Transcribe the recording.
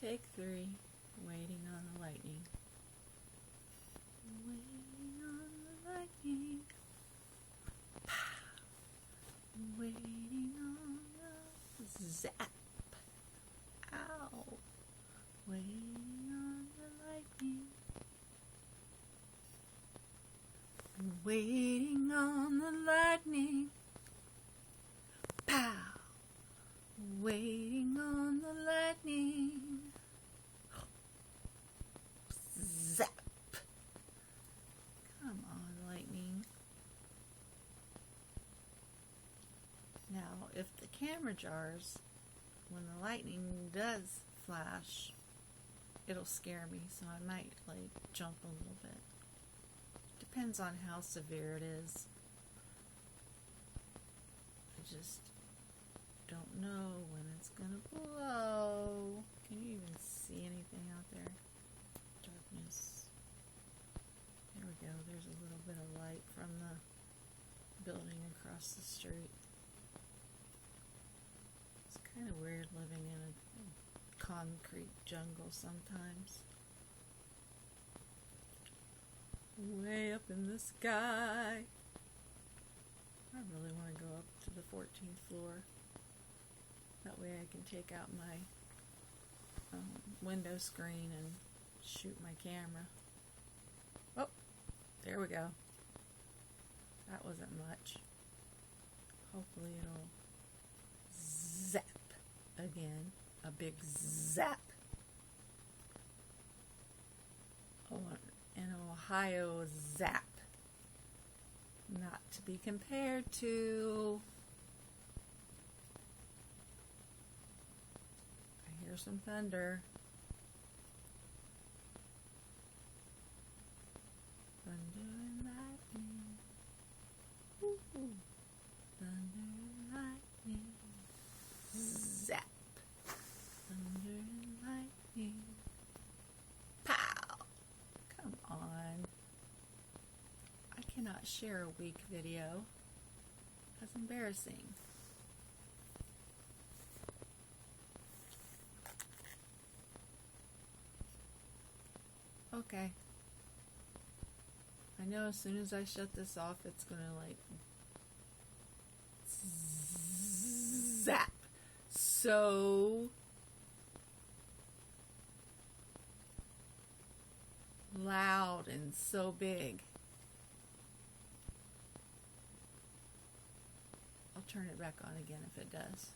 Take 3, waiting on the lightning. Waiting on the lightning. Pow. Waiting on the zap. Ow. Waiting on the lightning. Waiting on the lightning. Pow. Waiting on the lightning. Zap. Come on, lightning. Now, if the camera jars, when the lightning does flash, it'll scare me, so I might jump a little bit. Depends on how severe it is. I just don't know when it's gonna blow. Can you even see anything out there? Darkness. There we go. There's a little bit of light from the building across the street. It's kind of weird living in a concrete jungle sometimes. Way up in the sky. I really want to go up to the 14th floor. That way I can take out my window screen and shoot my camera. Oh, there we go. That wasn't much. Hopefully it'll zap again. A big zap. Oh, an Ohio zap. Not to be compared to... I hear some thunder. Thunder and lightning. Woo-hoo. Thunder and lightning. Zap. Thunder and lightning. Pow! Come on. I cannot share a weak video. That's embarrassing. Okay. I know as soon as I shut this off, it's gonna zap. So loud and so big. I'll turn it back on again if it does.